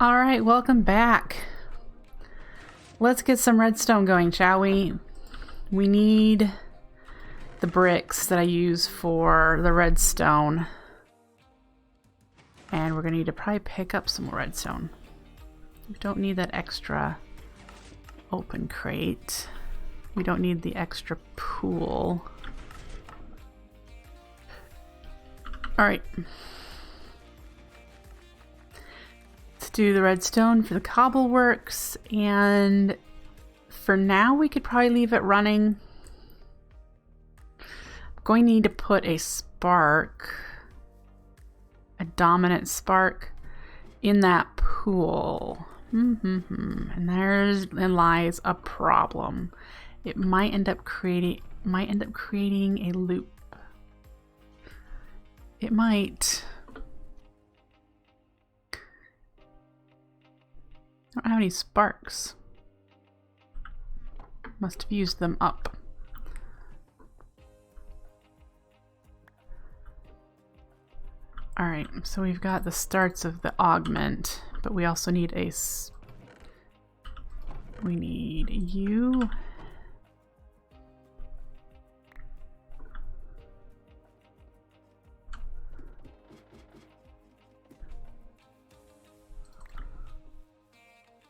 All right, welcome back. Let's get some redstone going, shall we? We need the bricks that I use for the redstone. And we're going to need to probably pick up some more redstone. We don't need that extra open crate. We don't need the extra pool. All right. Let's do the redstone for the cobble works, and for now we could probably leave it running. I'm going to need to put a spark, a dominant spark, in that pool. And therein lies a problem. It might end up creating a loop. It might. I don't have any sparks. Must have used them up. Alright, so we've got the starts of the augment, but we also need we need you.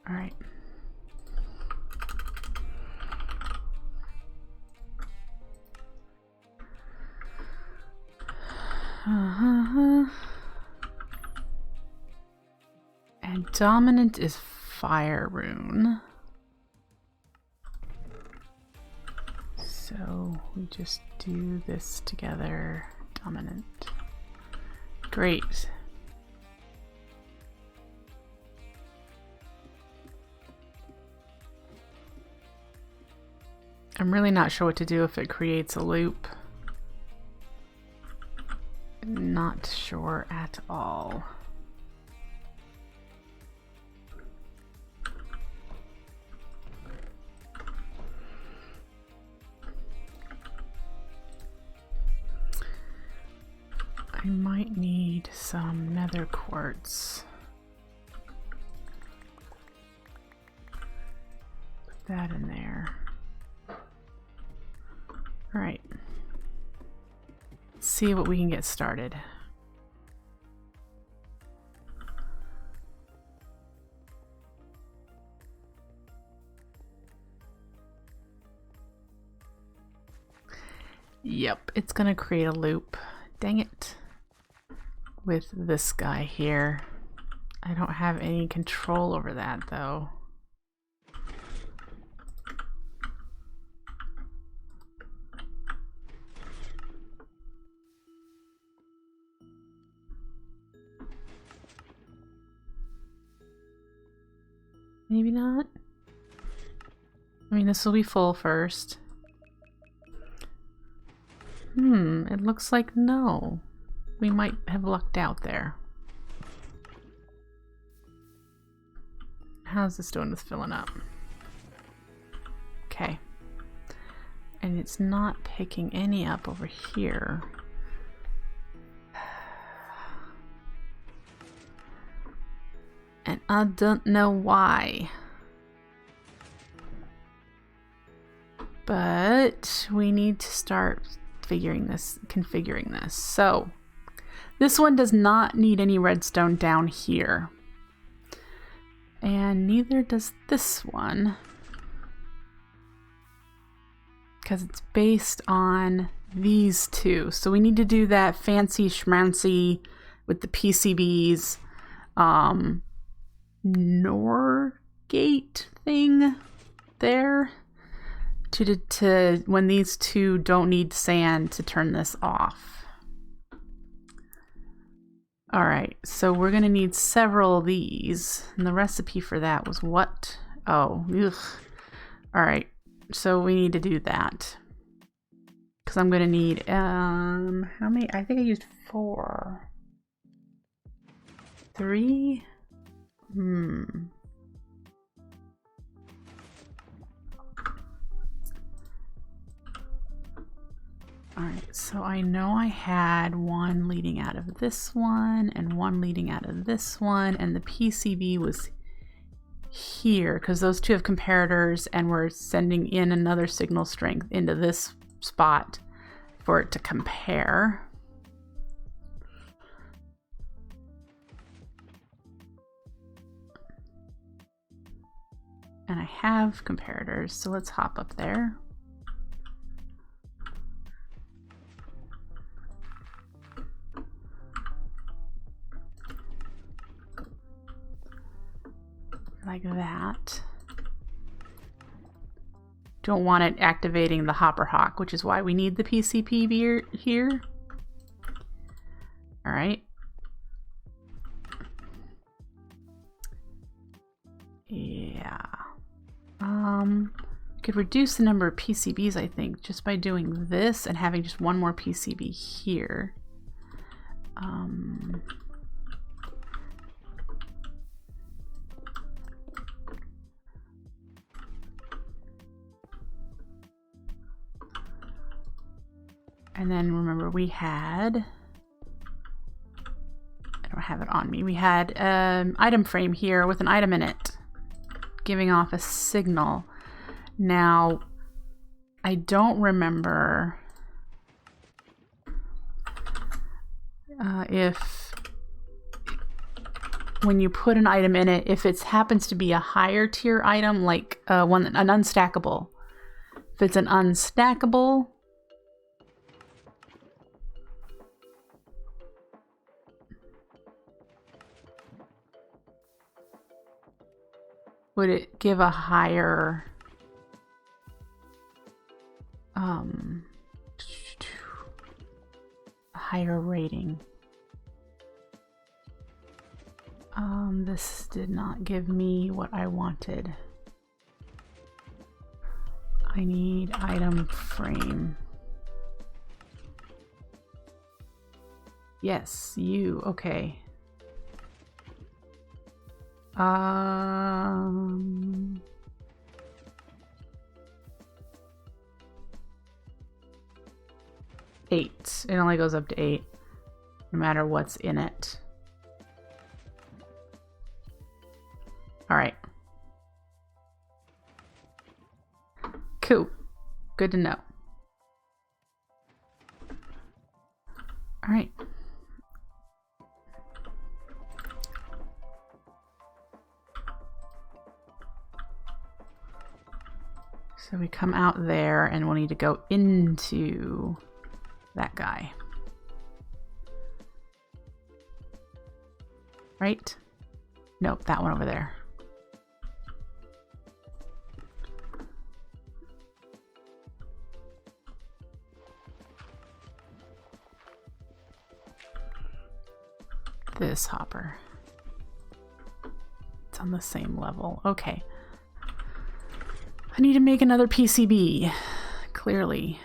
All right. And dominant is fire rune. So we just do this together. Dominant. Great. I'm really not sure what to do if it creates a loop. Not sure at all. I might need some nether quartz. Put that in there. All right. Let's see what we can get started. Yep, it's gonna create a loop. Dang it. With this guy here. I don't have any control over that though. Maybe not. I mean, this will be full first. It looks like no. We might have lucked out there. How's this doing with filling up? Okay. And it's not picking any up over here. And I don't know why. But we need to start configuring this. So this one does not need any redstone down here. And neither does this one. Because it's based on these two. So we need to do that fancy schmancy with the PCBs. NOR gate thing there to when these two don't need sand to turn this off. All right, so we're gonna need several of these, and the recipe for that was what? Oh, ugh. All right, so we need to do that because I'm gonna need how many? I think I used 4, 3. Alright, so I know I had one leading out of this one and one leading out of this one, and the PCB was here because those two have comparators, and we're sending in another signal strength into this spot for it to compare. And I have comparators, so let's hop up there. Like that. Don't want it activating the hopper hawk, which is why we need the PCB here. All right. Yeah. Could reduce the number of PCBs, I think, just by doing this and having just one more PCB here. And then remember we had, I don't have it on me, we had an item frame here with an item in it, giving off a signal. Now, I don't remember if when you put an item in it, if it happens to be a higher tier item, like an unstackable. If it's an unstackable, would it give a higher rating? This did not give me what I wanted. I need item frame. Yes, you, okay. 8. It only goes up to 8, no matter what's in it. All right. Cool. Good to know. All right. So we come out there and we'll need to go into that guy. Right? Nope, that one over there. This hopper. It's on the same level. Okay. I need to make another PCB, clearly.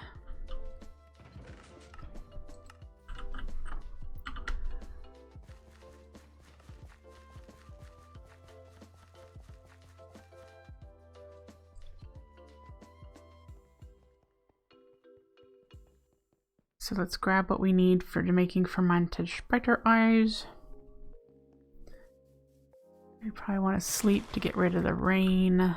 So let's grab what we need for making fermented spider eyes. We probably want to sleep to get rid of the rain.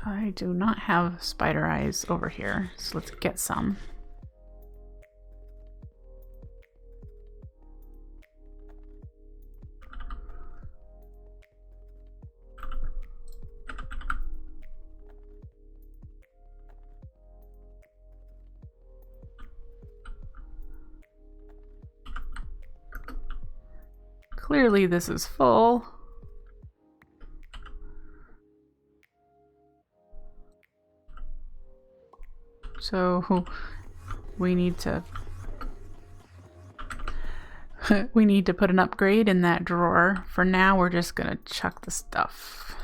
I do not have spider eyes over here, so let's get some. Clearly this is full. So we need to put an upgrade in that drawer. For now, we're just gonna chuck the stuff.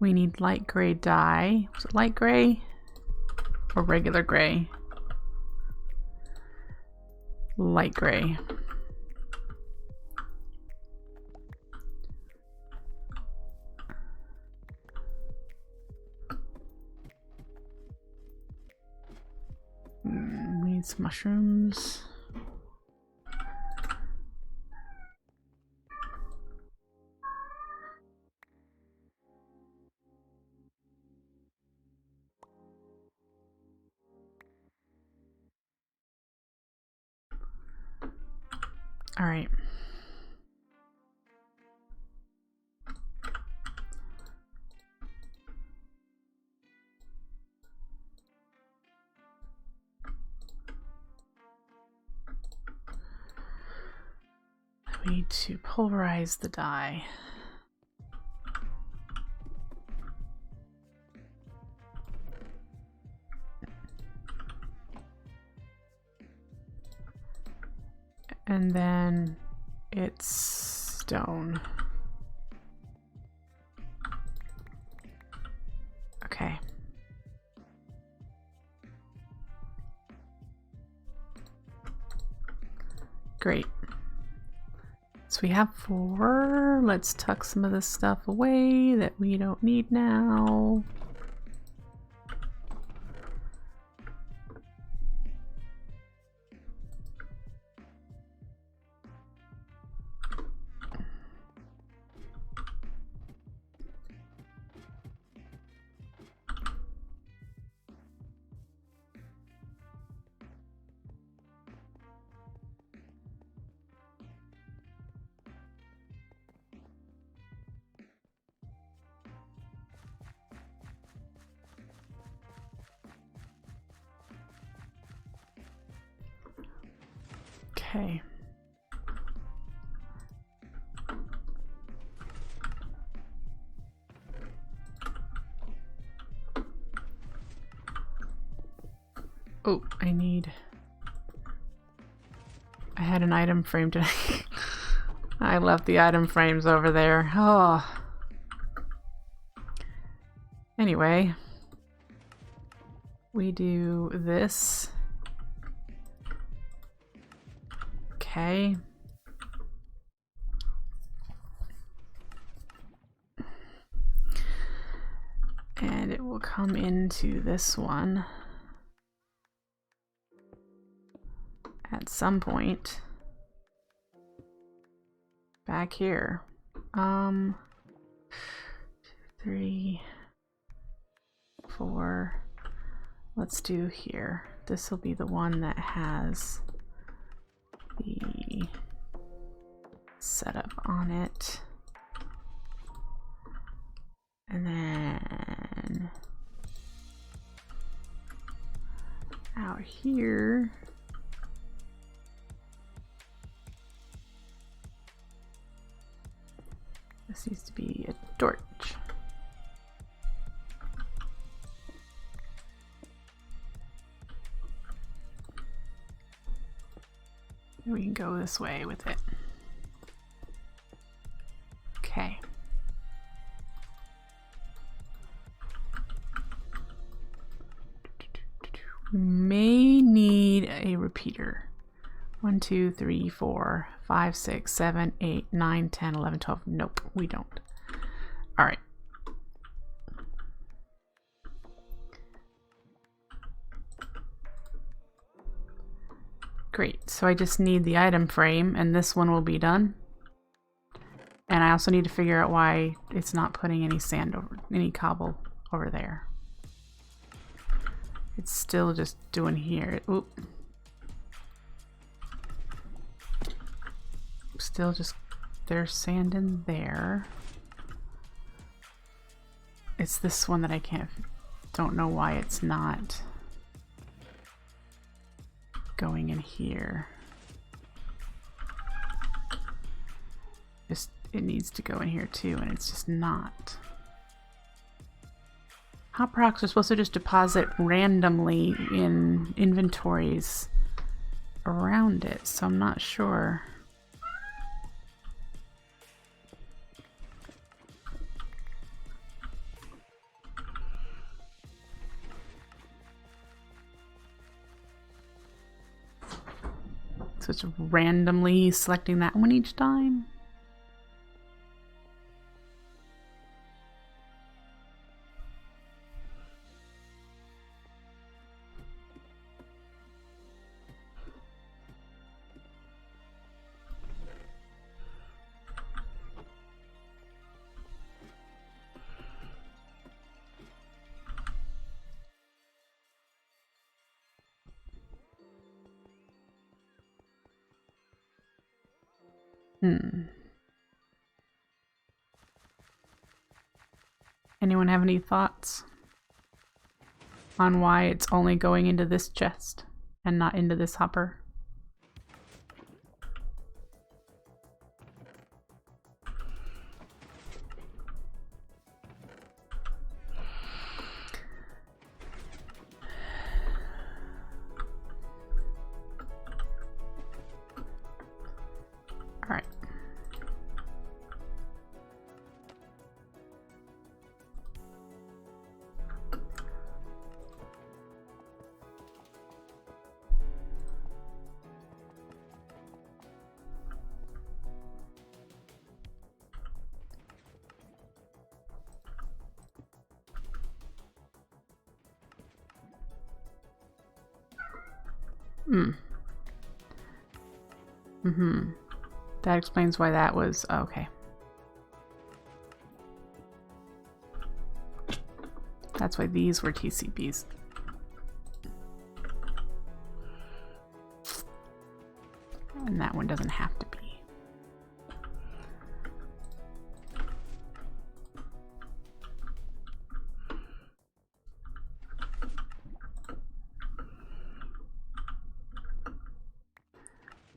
We need light gray dye. Was it light gray or regular gray? Light gray. We need some mushrooms. All right. We need to pulverize the dye. And then it's stone. Okay. Great. So we have 4. Let's tuck some of this stuff away that we don't need now. Okay. Oh, I had an item frame today. I left the item frames over there. Oh. Anyway, we do this. Okay. And it will come into this one at some point back here. 2, 3, 4. Let's do here. This will be the one that has the setup on it. And then out here this needs to be a torch. We can go this way with it. Okay. We may need a repeater. 1, 2, 3, 4, 5, 6, 7, 8, 9, 10, 11, 12. Nope, we don't. All right. Great, so I just need the item frame and this one will be done. And I also need to figure out why it's not putting any sand over, any cobble over there. It's still just doing here. Oop. Still just, there's sand in there. It's this one that I don't know why it's not going in here. It needs to go in here too, and it's just not. Hop rocks are supposed to just deposit randomly in inventories around it, so I'm not sure. So it's randomly selecting that one each time. Anyone have any thoughts on why it's only going into this chest and not into this hopper? All right. That explains why that was okay. That's why these were TCPs. And that one doesn't have to be.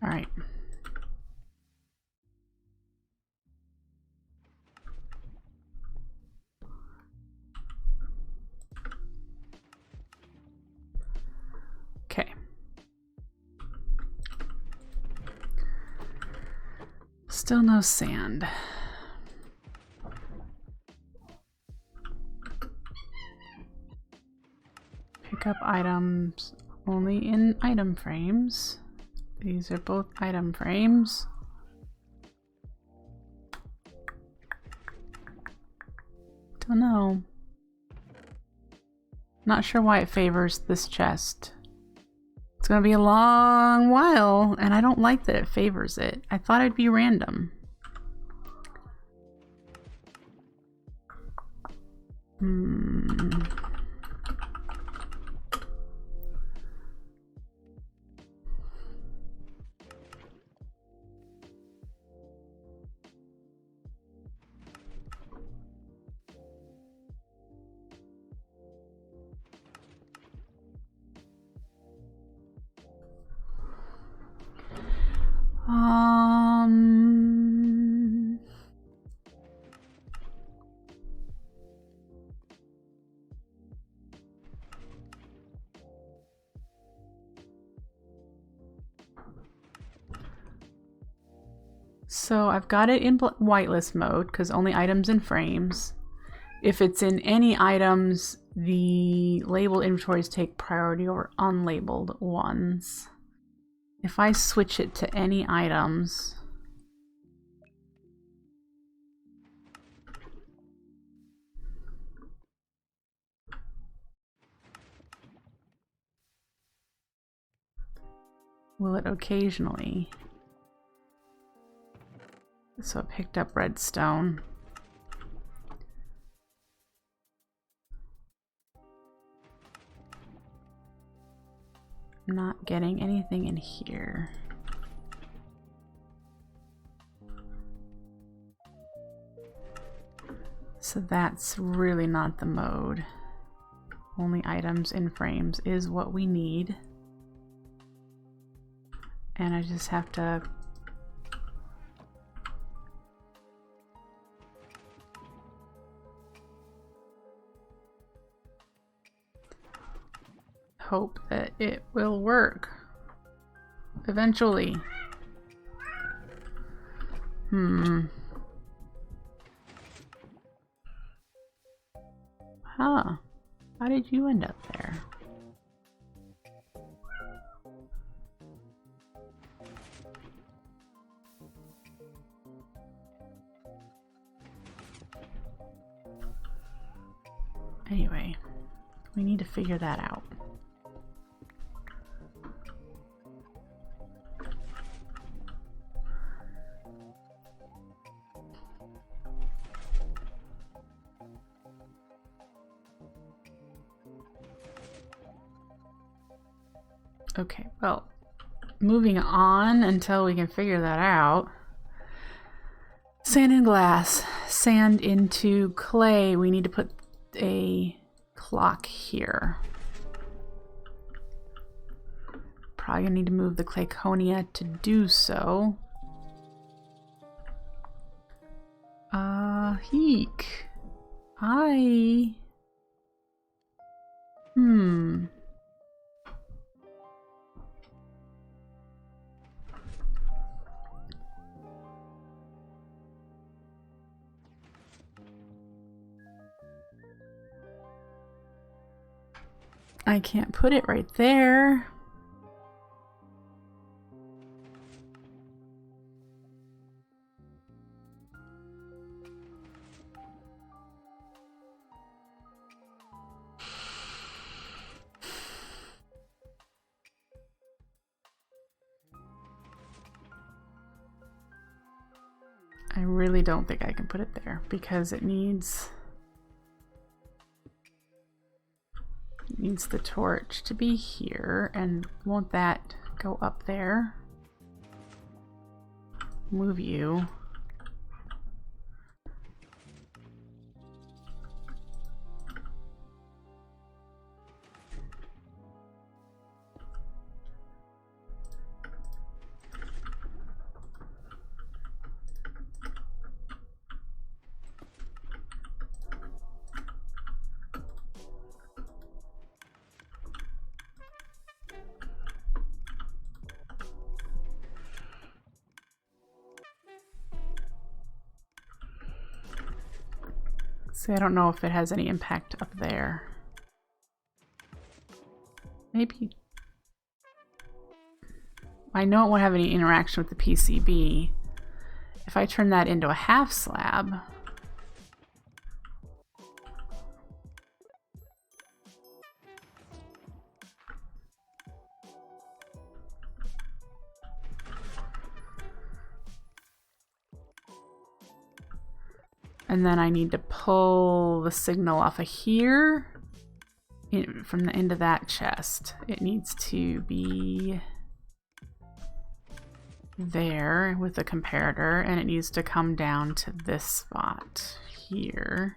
All right. Okay. Still no sand. Pick up items only in item frames. These are both item frames. Don't know. Not sure why it favors this chest. It's gonna be a long while, and I don't like that it favors it. I thought it'd be random. So I've got it in whitelist mode because only items in frames. If it's in any items, the labeled inventories take priority over unlabeled ones. If I switch it to any items, will it occasionally? So it picked up redstone. I'm not getting anything in here. So that's really not the mode. Only items in frames is what we need. And I just have to hope that it will work eventually. Huh. How did you end up there? Anyway, we need to figure that out. Okay, well, moving on until we can figure that out. Sand and glass. Sand into clay. We need to put a clock here. Probably gonna need to move the clayconia to do so. Heek. I can't put it right there. I really don't think I can put it there because it needs the torch to be here, and won't that go up there? Move you. See, I don't know if it has any impact up there. Maybe. I know it won't have any interaction with the PCB. If I turn that into a half slab, and then I need to pull the signal off of here from the end of that chest. It needs to be there with the comparator, and it needs to come down to this spot here.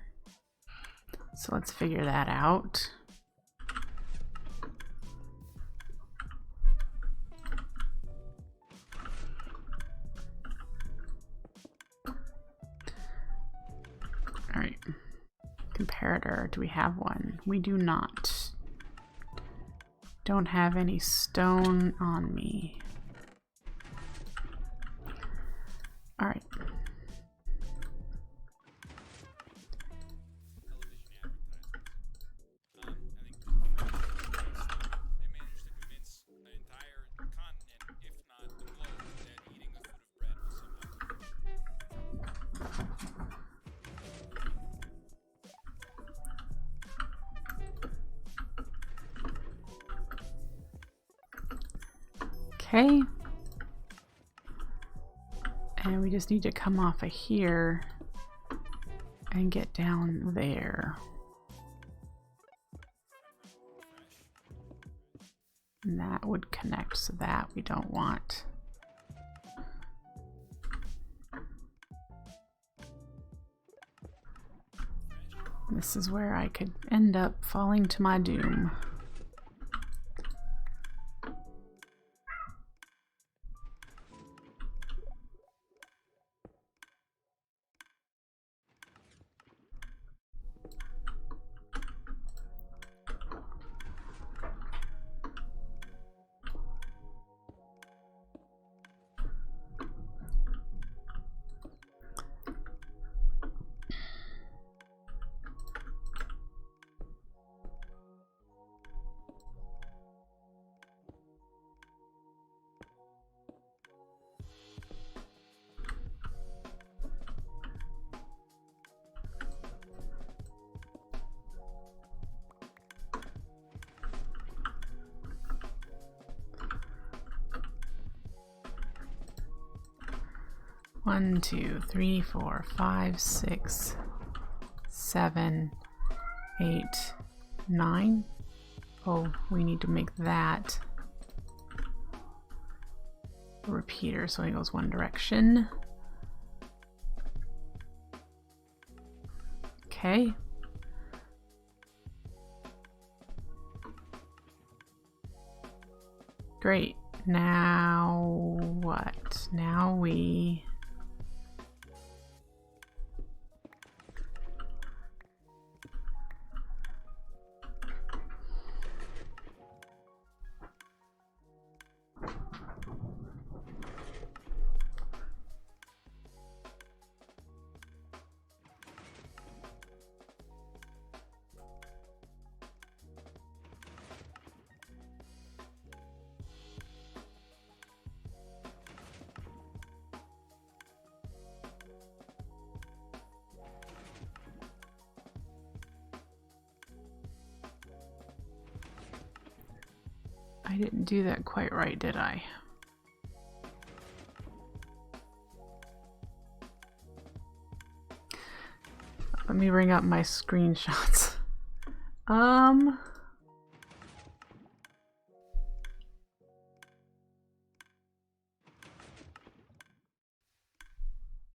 So let's figure that out. All right, comparator, do we have one? We do not. Don't have any stone on me. All right. Okay. And we just need to come off of here and get down there. And that would connect, so that we don't want. This is where I could end up falling to my doom. 1, 2, 3, 4, 5, 6, 7, 8, 9. Oh, we need to make that a repeater so it goes one direction. Okay. Great. Now what? Now we... I didn't do that quite right, did I? Let me bring up my screenshots.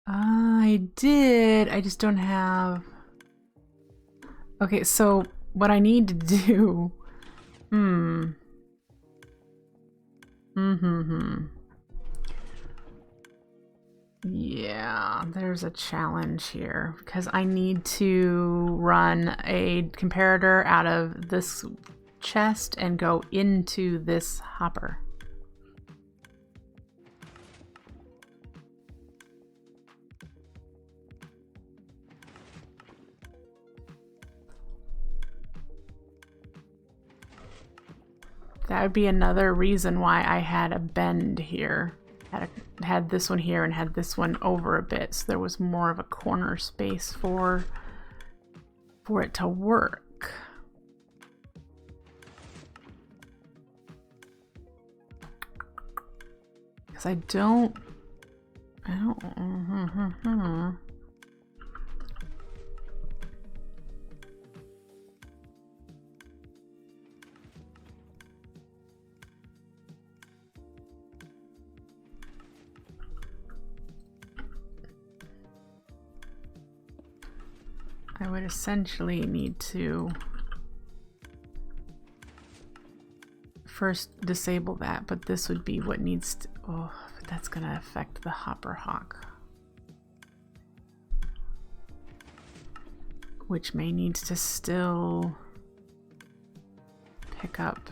I did. I just don't have... Okay, so what I need to do... Yeah, there's a challenge here because I need to run a comparator out of this chest and go into this hopper. That would be another reason why I had a bend here. Had this one here and had this one over a bit, so there was more of a corner space for it to work. Because I don't. I would essentially need to first disable that, but this would be what needs to... Oh, but that's going to affect the hopper hawk. Which may need to still pick up.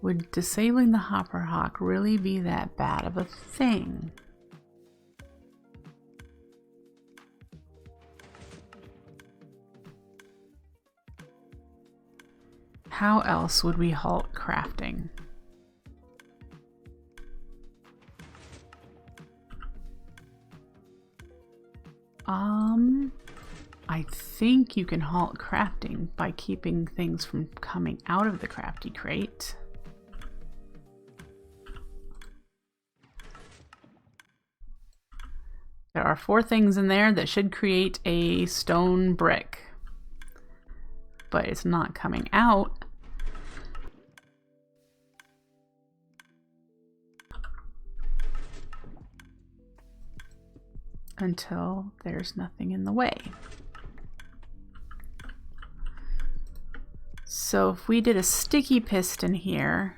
Would disabling the hopper hawk really be that bad of a thing? How else would we halt crafting? I think you can halt crafting by keeping things from coming out of the crafty crate. There are 4 things in there that should create a stone brick, but it's not coming out. Until there's nothing in the way. So if we did a sticky piston here,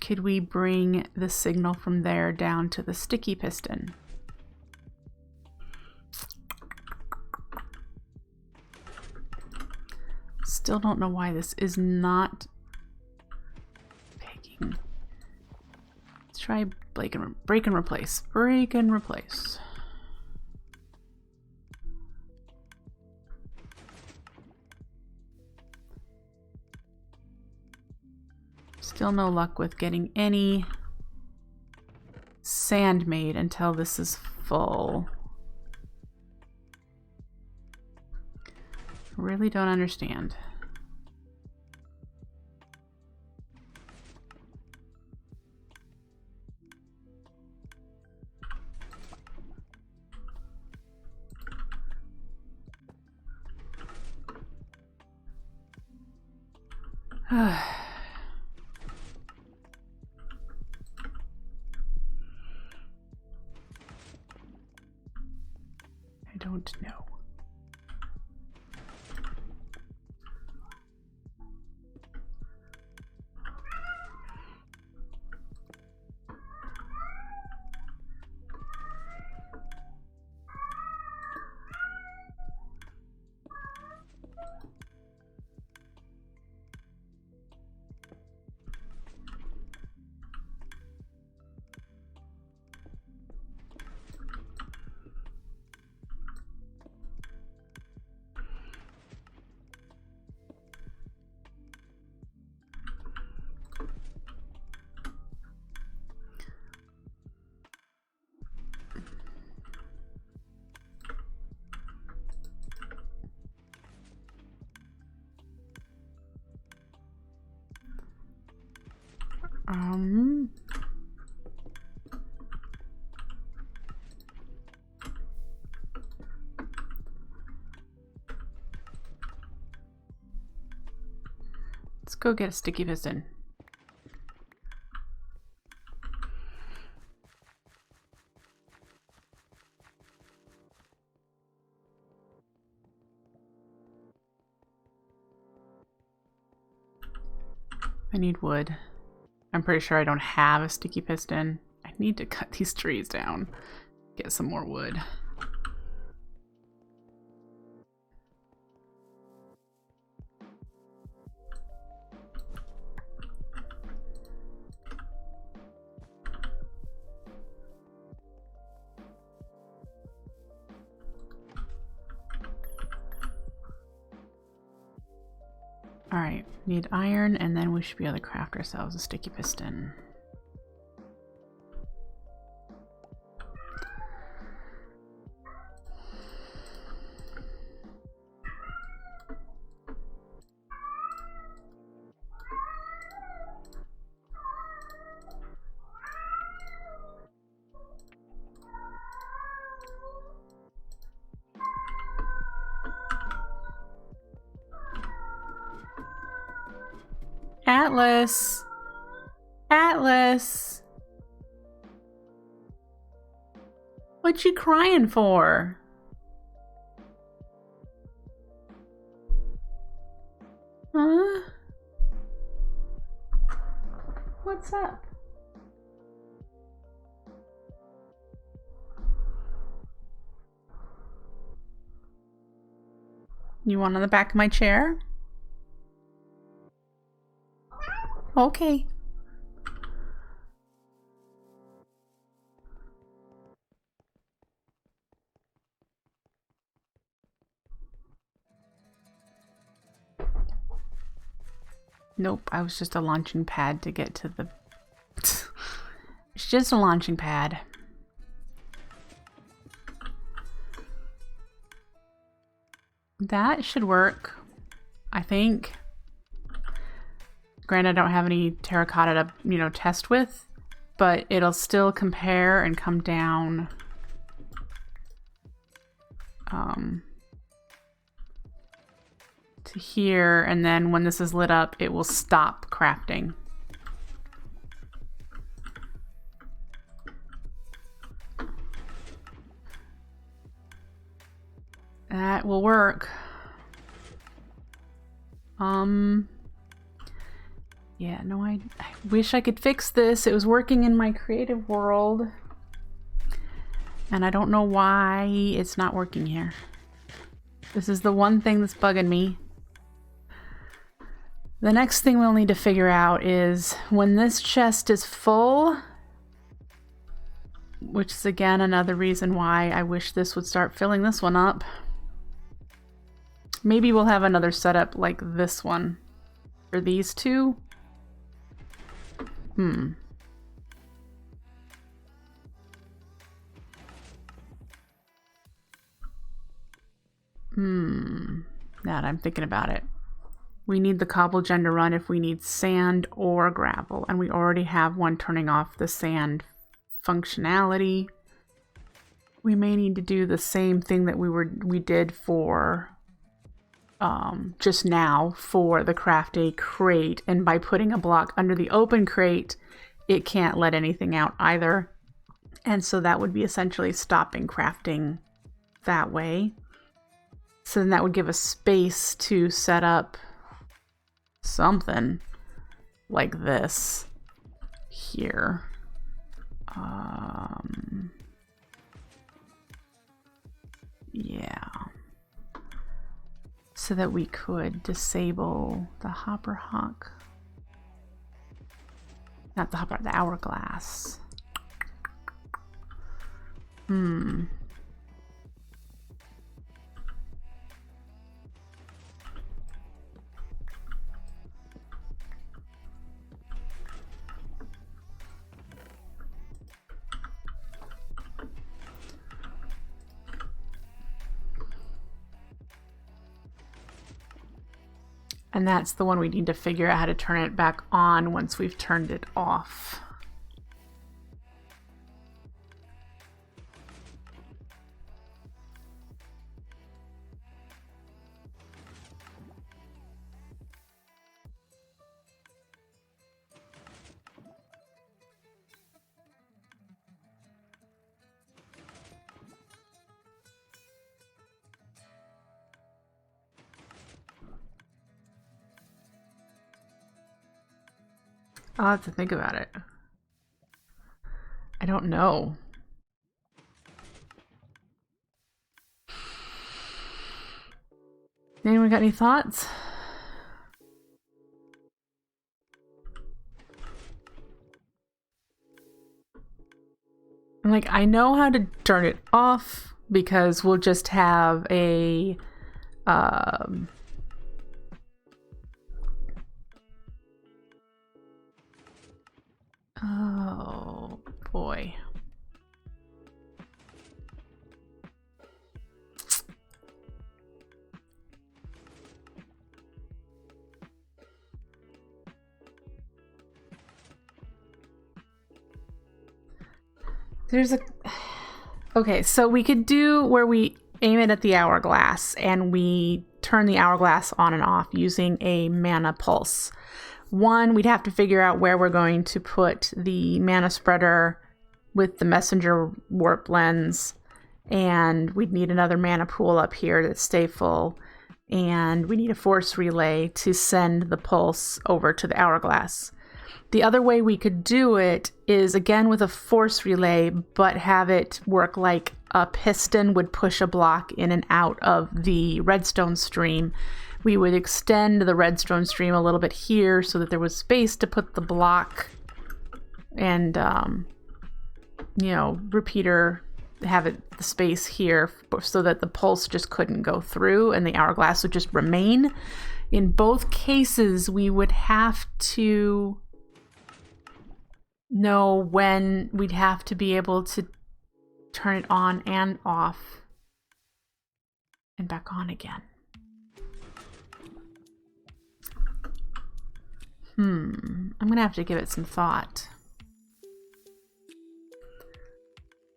could we bring the signal from there down to the sticky piston? Still don't know why this is not picking. Let's try break and replace. Break and replace. Still no luck with getting any sand made until this is full. Really don't understand. I don't know. Let's go get a sticky piston. I need wood. I'm pretty sure I don't have a sticky piston. I need to cut these trees down. Get some more wood. Alright, need iron, and then we should be able to craft ourselves a sticky piston. Atlas! Atlas! What you crying for? Huh? What's up? You want on the back of my chair? Okay. Nope, I was just a launching pad to get to the... It's just a launching pad. That should work, I think. Granted, I don't have any terracotta to, test with, but it'll still compare and come down to here, and then when this is lit up, it will stop crafting. That will work. Yeah, no, I wish I could fix this. It was working in my creative world. And I don't know why it's not working here. This is the one thing that's bugging me. The next thing we'll need to figure out is when this chest is full, which is again another reason why I wish this would start filling this one up. Maybe we'll have another setup like this one for these two. Now that I'm thinking about it. We need the cobble gen to run if we need sand or gravel, and we already have one turning off the sand functionality. We may need to do the same thing that we did for just now for the craft a crate, and by putting a block under the open crate, it can't let anything out either. And so that would be essentially stopping crafting that way. So then that would give us space to set up something like this here. Yeah. So that we could disable the hopper hawk. Not the hopper, the hourglass. And that's the one we need to figure out how to turn it back on once we've turned it off. I'll have to think about it. I don't know. Anyone got any thoughts? I'm like, I know how to turn it off because we'll just have a oh boy. There's a... Okay, so we could do where we aim it at the hourglass and we turn the hourglass on and off using a mana pulse. One, we'd have to figure out where we're going to put the mana spreader with the messenger warp lens, and we'd need another mana pool up here to stay full, and we need a force relay to send the pulse over to the hourglass. The other way we could do it is again with a force relay, but have it work like a piston would push a block in and out of the redstone stream. We would extend the redstone stream a little bit here so that there was space to put the block and, you know, repeater, have it the space here so that the pulse just couldn't go through and the hourglass would just remain. In both cases, we would have to know when we'd have to be able to turn it on and off and back on again. I'm gonna have to give it some thought.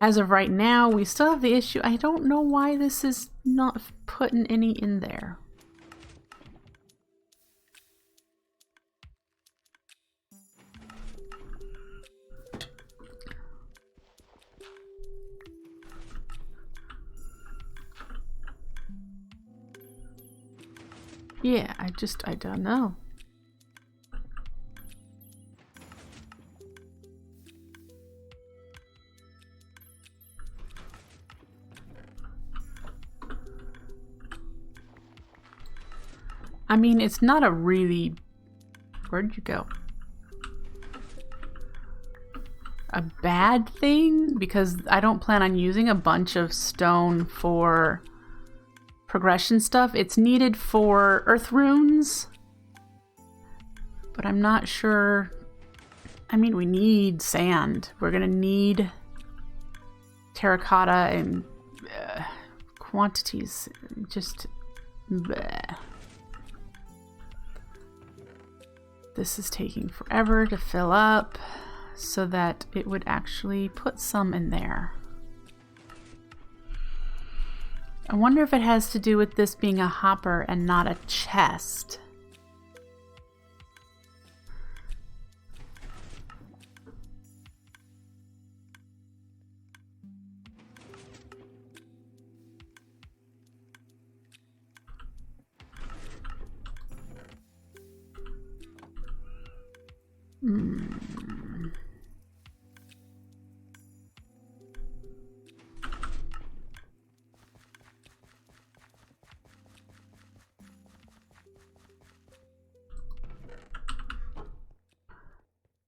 As of right now, we still have the issue. I don't know why this is not putting any in there. Yeah, I don't know. I mean, it's not a really... Where'd you go? A bad thing, because I don't plan on using a bunch of stone for progression stuff. It's needed for earth runes, but I'm not sure I mean, we need sand. We're gonna need terracotta and quantities. Just bleh. This is taking forever to fill up so that it would actually put some in there. I wonder if it has to do with this being a hopper and not a chest.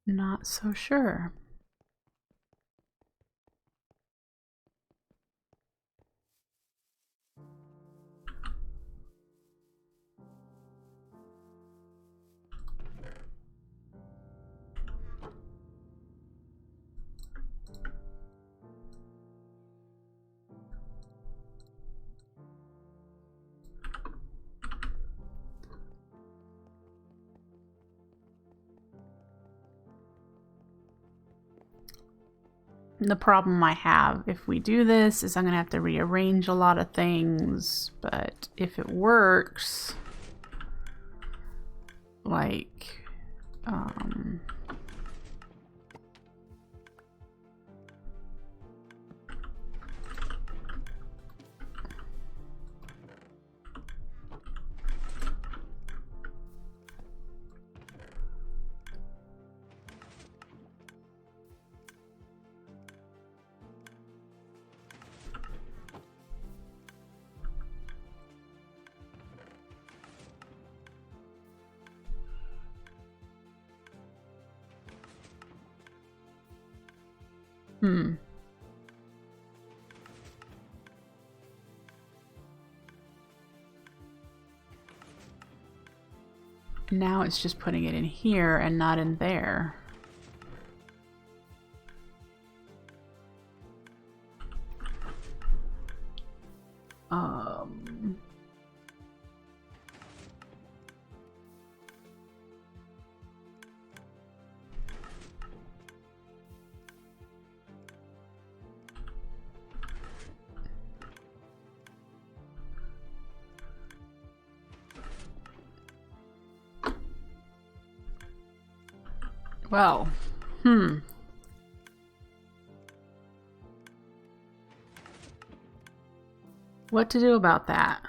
Not so sure. The problem I have if we do this is I'm gonna have to rearrange a lot of things, but if it works, like now it's just putting it in here and not in there. Well, what to do about that?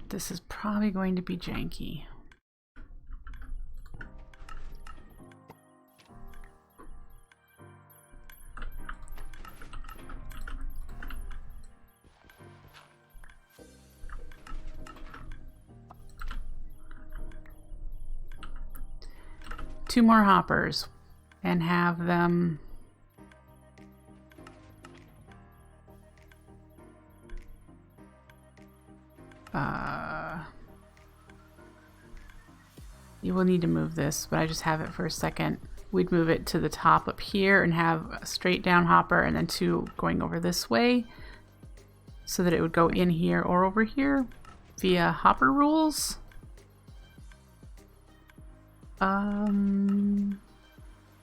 This is probably going to be janky. Two more hoppers and have them you will need to move this, but I just have it for a second. We'd move it to the top up here and have a straight down hopper and then two going over this way so that it would go in here or over here. via hopper rules.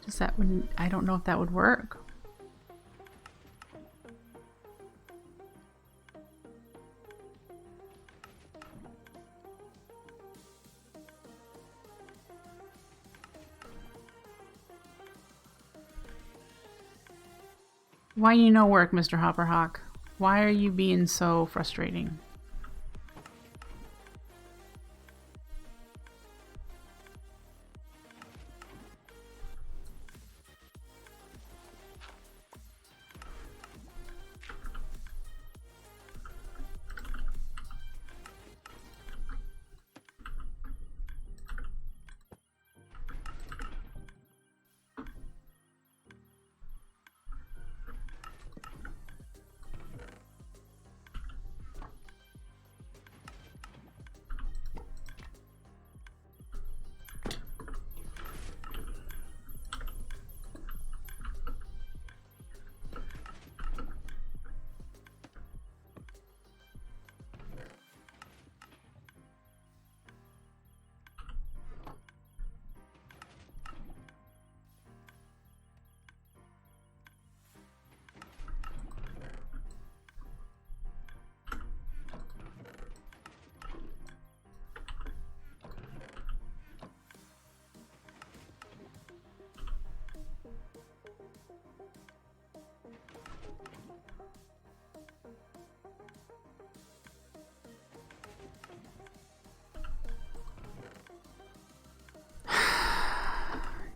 Does that wouldn't, I don't know if that would work. Why you no work, Mr. Hopperhawk? Why are you being so frustrating?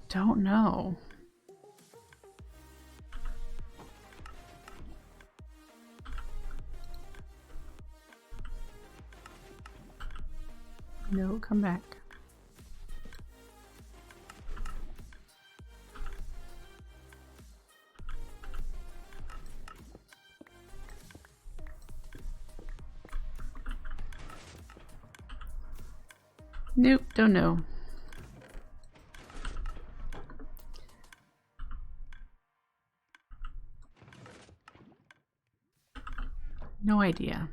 Don't know. No, come back. Nope, don't know. No idea.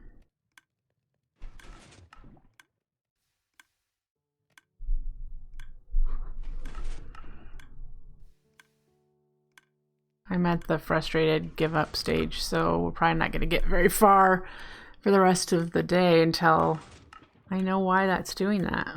I'm at the frustrated give up stage, so we're probably not going to get very far for the rest of the day until I know why that's doing that.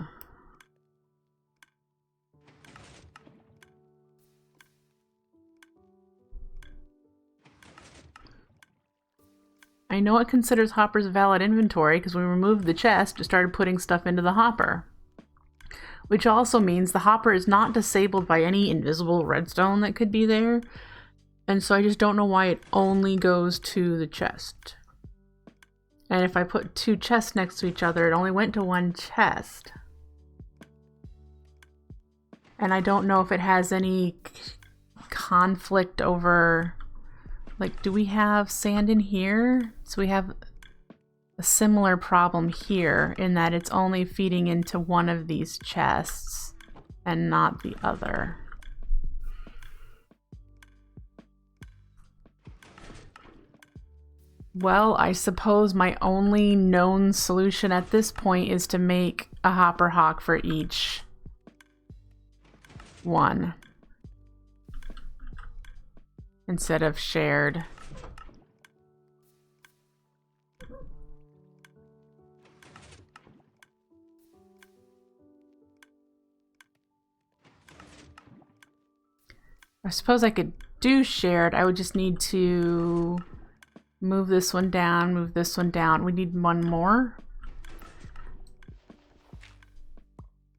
I know it considers hoppers valid inventory because when we removed the chest, it started putting stuff into the hopper. Which also means the hopper is not disabled by any invisible redstone that could be there. And so I just don't know why it only goes to the chest. And if I put two chests next to each other, it only went to one chest. And I don't know if it has any conflict over... Like, do we have sand in here? So we have a similar problem here in that it's only feeding into one of these chests and not the other. Well, I suppose my only known solution at this point is to make a hopper hawk for each one instead of shared. I suppose I could do shared. I would just need to move this one down, move this one down. We need one more.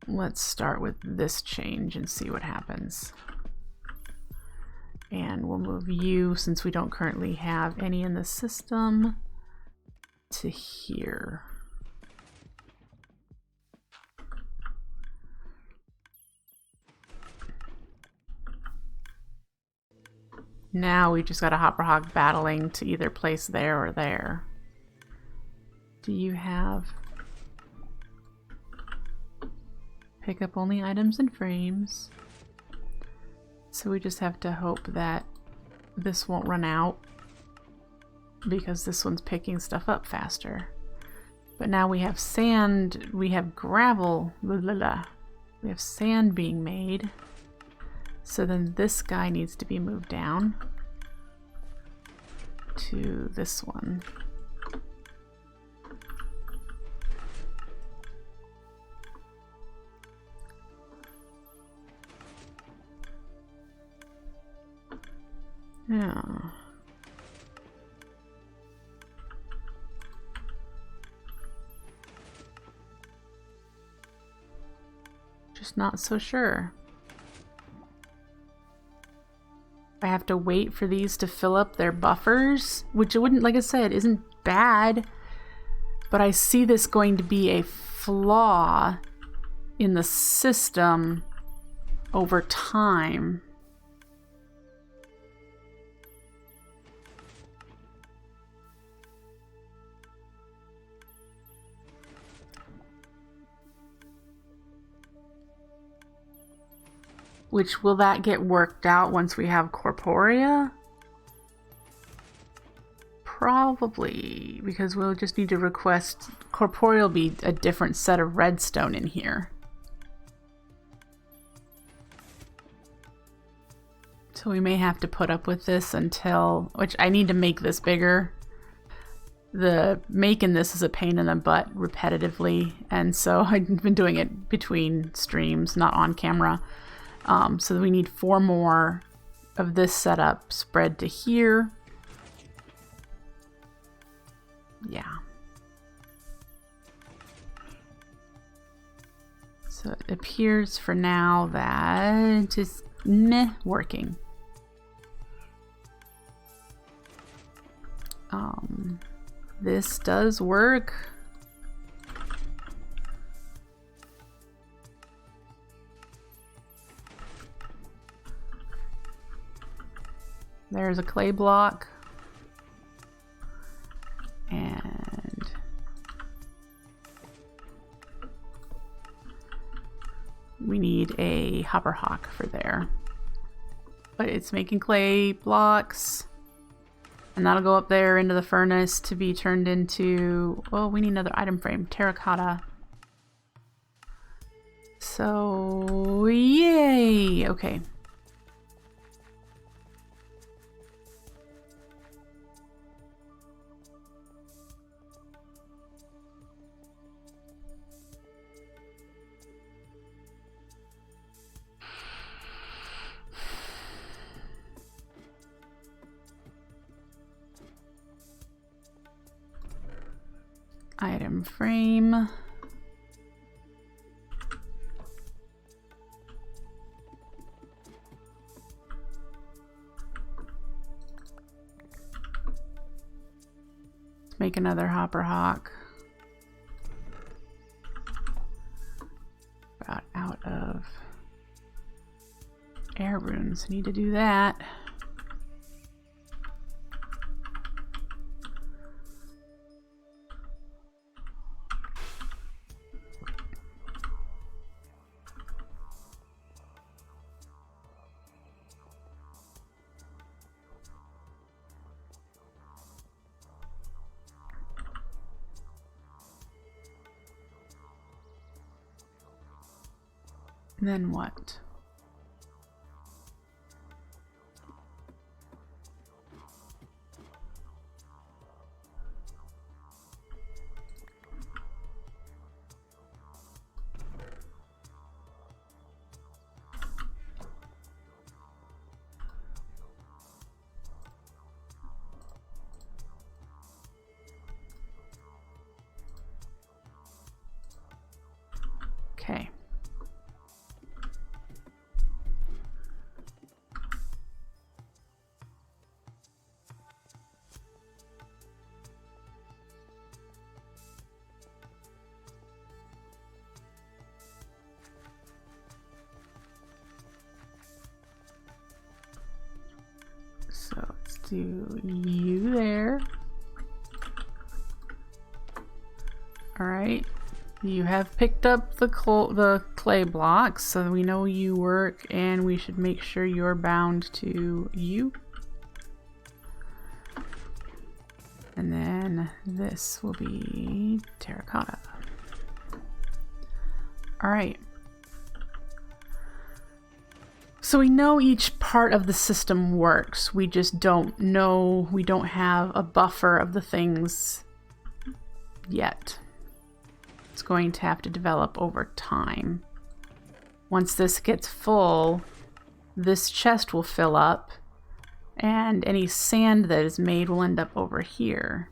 Let's start with this change and see what happens. And we'll move you, since we don't currently have any in the system, to here. Now we just got a hopper hog battling to either place there or there. Do you have pick up only items and frames? So we just have to hope that this won't run out because this one's picking stuff up faster. But now we have sand, we have gravel, blah, blah, blah. We have sand being made. So then this guy needs to be moved down to this one. Yeah. Just not so sure. I have to wait for these to fill up their buffers, which it wouldn't, like I said, isn't bad, but I see this going to be a flaw in the system over time. Which, will that get worked out once we have Corporea? Probably, because we'll just need to request Corporea will be a different set of redstone in here. So we may have to put up with this until, which I need to make this bigger. The making this is a pain in the butt repetitively, and so I've been doing it between streams, not on camera. So we need 4 more of this setup spread to here. Yeah. So it appears for now that it is meh working. This does work. There's a clay block. And we need a hopper hawk for there. But it's making clay blocks. And that'll go up there into the furnace to be turned into... Oh, we need another item frame. Terracotta. So, yay! Okay. Item frame. Let's make another hopper hawk. About out of air runes. Need to do that. Then what? Okay. So let's do you there. All right. You have picked up the clay blocks, so we know you work, and we should make sure you're bound to you. And then this will be 3 terracotta. All right. So we know each part of the system works. We just don't know, we don't have a buffer of the things yet. It's going to have to develop over time. Once this gets full, this chest will fill up, and any sand that is made will end up over here.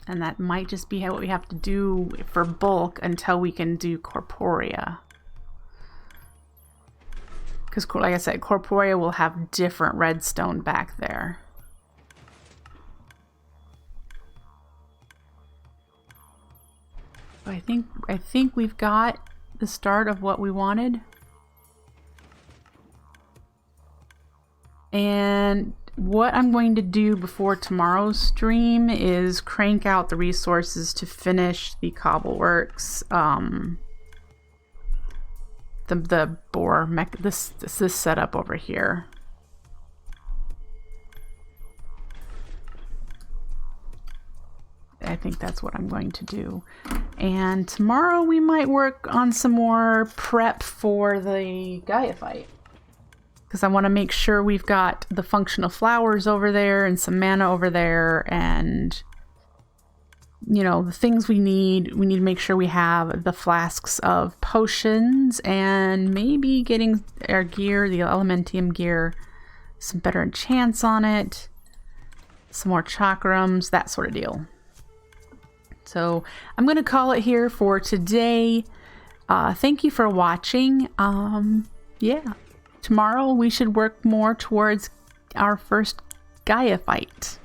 And that might just be what we have to do for bulk until we can do corporea. Because, like I said, corporea will have different redstone back there. But I think we've got the start of what we wanted. And what I'm going to do before tomorrow's stream is crank out the resources to finish the cobbleworks. The boar mech, this setup over here. I think that's what I'm going to do. And tomorrow we might work on some more prep for the Gaia fight. Because I want to make sure we've got the functional flowers over there and some mana over there, and you know, the things we need. We need to make sure we have the flasks of potions, and maybe getting our gear, the Elementium gear, some better enchants on it, some more chakrams, that sort of deal. So I'm going to call it here for today. Thank you for watching. Yeah. Tomorrow we should work more towards our first Gaia fight.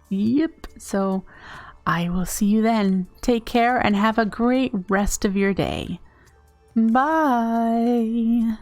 Yep. So I will see you then. Take care and have a great rest of your day. Bye.